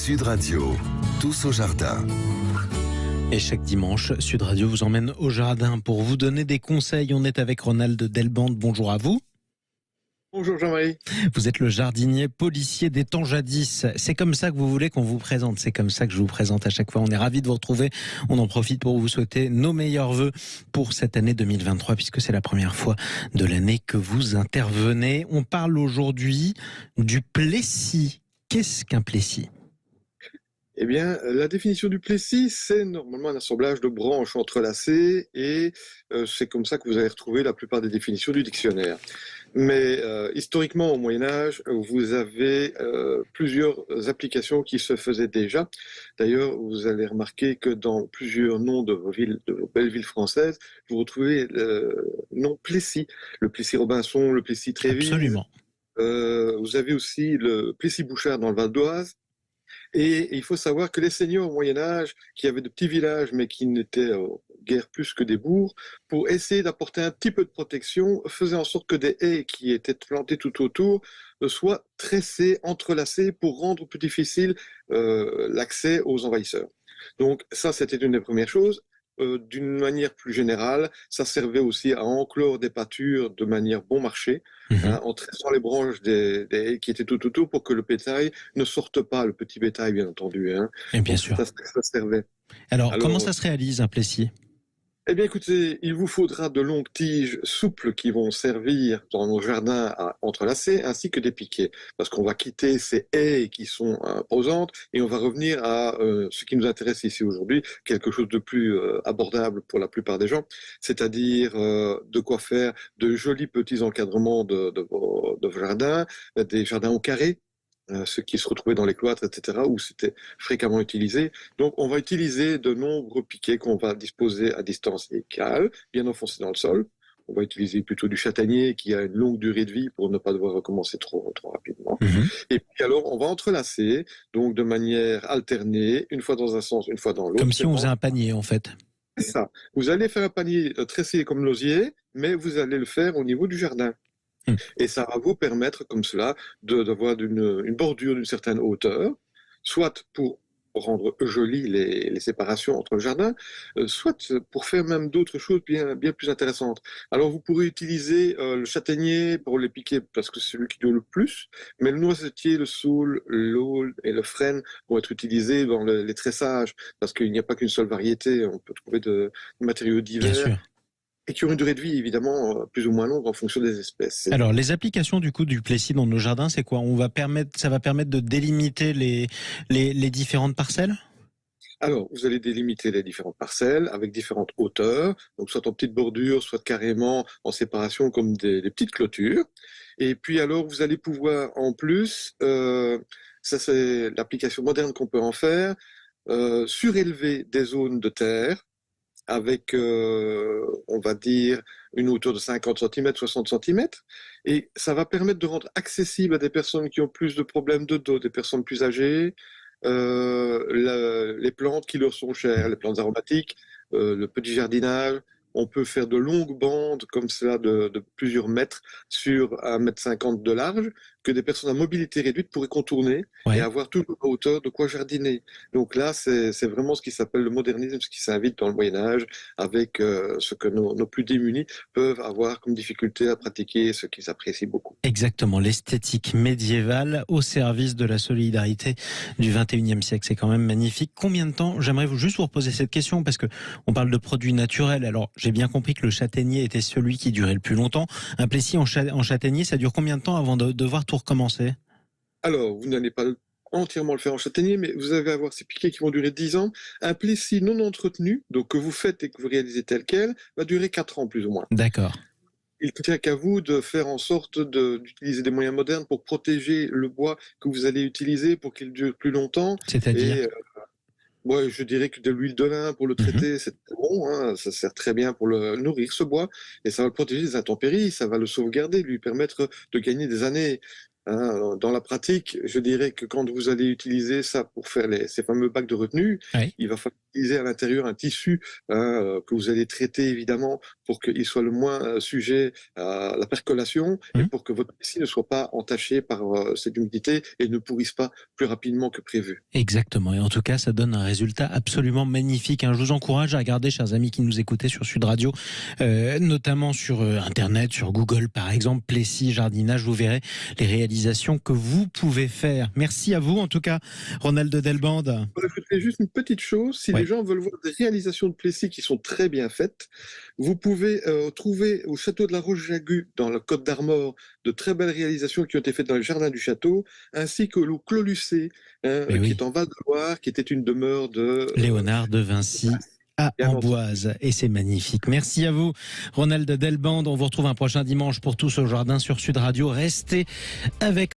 Sud Radio, tous au jardin. Et chaque dimanche, Sud Radio vous emmène au jardin pour vous donner des conseils. On est avec Ronald Delbande. Bonjour à vous. Bonjour Jean-Marie. Vous êtes le jardinier policier des temps jadis. C'est comme ça que vous voulez qu'on vous présente. C'est comme ça que je vous présente à chaque fois. On est ravis de vous retrouver. On en profite pour vous souhaiter nos meilleurs vœux pour cette année 2023 puisque c'est la première fois de l'année que vous intervenez. On parle aujourd'hui du plessis. Qu'est-ce qu'un plessis ? Eh bien, la définition du plessis, c'est normalement un assemblage de branches entrelacées et c'est comme ça que vous allez retrouver la plupart des définitions du dictionnaire. Mais historiquement, au Moyen-Âge, vous avez plusieurs applications qui se faisaient déjà. D'ailleurs, vous allez remarquer que dans plusieurs noms de vos villes, de vos belles villes françaises, vous retrouvez le nom Plessis. Le Plessis-Robinson, le Plessis-Trévise. Absolument. Vous avez aussi le Plessis-Bouchard dans le Val d'Oise. Et il faut savoir que les seigneurs au Moyen-Âge, qui avaient de petits villages, mais qui n'étaient guère plus que des bourgs, pour essayer d'apporter un petit peu de protection, faisaient en sorte que des haies qui étaient plantées tout autour soient tressées, entrelacées, pour rendre plus difficile l'accès aux envahisseurs. Donc ça, c'était une des premières choses. D'une manière plus générale, ça servait aussi à enclore des pâtures de manière bon marché, en tressant les branches des haies qui étaient tout autour pour que le bétail ne sorte pas, le petit bétail bien entendu. Et bien Donc, sûr. ça servait. Alors, comment ça se réalise un plessis ? Eh bien écoutez, il vous faudra de longues tiges souples qui vont servir dans nos jardins à entrelacer, ainsi que des piquets, parce qu'on va quitter ces haies qui sont imposantes et on va revenir à ce qui nous intéresse ici aujourd'hui, quelque chose de plus abordable pour la plupart des gens, c'est-à-dire de quoi faire de jolis petits encadrements de vos jardins, des jardins au carré, ceux qui se retrouvaient dans les cloîtres, etc., où c'était fréquemment utilisé. Donc, on va utiliser de nombreux piquets qu'on va disposer à distance égale, bien enfoncés dans le sol. On va utiliser plutôt du châtaignier qui a une longue durée de vie pour ne pas devoir recommencer trop rapidement. Et puis alors, on va entrelacer, donc de manière alternée, une fois dans un sens, une fois dans l'autre. Comme si on faisait un panier, en fait. C'est ça. Vous allez faire un panier tressé comme l'osier, mais vous allez le faire au niveau du jardin. Et ça va vous permettre, comme cela, d'avoir une bordure d'une certaine hauteur, soit pour rendre jolies les séparations entre le jardin, soit pour faire même d'autres choses bien plus intéressantes. Alors vous pourrez utiliser le châtaignier pour les piquer parce que c'est celui qui dure le plus, mais le noisetier, le saule, l'aulne et le frêne vont être utilisés dans les tressages parce qu'il n'y a pas qu'une seule variété, on peut trouver de matériaux divers. Bien sûr. Et qui ont une durée de vie, évidemment, plus ou moins longue en fonction des espèces. Alors, les applications du coup du plessis dans nos jardins, c'est quoi ? Ça va permettre de délimiter les différentes parcelles ? Alors, vous allez délimiter les différentes parcelles avec différentes hauteurs, donc soit en petites bordures, soit carrément en séparation comme des petites clôtures. Et puis alors, vous allez pouvoir en plus, ça c'est l'application moderne qu'on peut en faire, surélever des zones de terre avec, on va dire, une hauteur de 50 cm, 60 cm. Et ça va permettre de rendre accessible à des personnes qui ont plus de problèmes de dos, des personnes plus âgées, les plantes qui leur sont chères, les plantes aromatiques, le petit jardinage. On peut faire de longues bandes comme cela de plusieurs mètres sur 1,50 m de large que des personnes à mobilité réduite pourraient contourner et avoir toujours à hauteur de quoi jardiner. Donc là, c'est vraiment ce qui s'appelle le modernisme, ce qui s'invite dans le Moyen-Âge avec ce que nos plus démunis peuvent avoir comme difficulté à pratiquer, ce qu'ils apprécient beaucoup. Exactement, l'esthétique médiévale au service de la solidarité du 21e siècle. C'est quand même magnifique. Combien de temps, j'aimerais juste vous reposer cette question parce que on parle de produits naturels. Alors, j'ai bien compris que le châtaignier était celui qui durait le plus longtemps. Un plessis en châtaignier, ça dure combien de temps avant de devoir tout recommencer ? Alors, vous n'allez pas entièrement le faire en châtaignier, mais vous allez avoir ces piquets qui vont durer 10 ans. Un plessis non entretenu, donc que vous faites et que vous réalisez tel quel, va durer 4 ans plus ou moins. D'accord. Il ne tient qu'à vous de faire en sorte d'utiliser des moyens modernes pour protéger le bois que vous allez utiliser pour qu'il dure plus longtemps. C'est-à-dire ? Ouais, je dirais que de l'huile de lin pour le traiter, c'est bon, ça sert très bien pour le nourrir, ce bois, et ça va le protéger des intempéries, ça va le sauvegarder, lui permettre de gagner des années. Dans la pratique, je dirais que quand vous allez utiliser ça pour faire ces fameux bacs de retenue, il va falloir utiliser à l'intérieur un tissu que vous allez traiter évidemment pour qu'il soit le moins sujet à la percolation et pour que votre plessis ne soit pas entaché par cette humidité et ne pourrisse pas plus rapidement que prévu. Exactement. Et en tout cas, ça donne un résultat absolument magnifique. Je vous encourage à regarder, chers amis qui nous écoutez sur Sud Radio, notamment sur Internet, sur Google par exemple, Plessis jardinage. Vous verrez les réalisations que vous pouvez faire. Merci à vous en tout cas, Ronald Delbande. Je fais juste une petite chose. Si les gens veulent voir des réalisations de Plessis qui sont très bien faites, vous pouvez trouver au château de la Roche-Jagu, dans la Côte d'Armor, de très belles réalisations qui ont été faites dans le jardin du château, ainsi que au Clos Lucé, qui est en Val-de-Loire, qui était une demeure de Léonard de Vinci à Amboise. Et c'est magnifique. Merci à vous, Ronald Delbande. On vous retrouve un prochain dimanche pour Tous au Jardin sur Sud Radio. Restez avec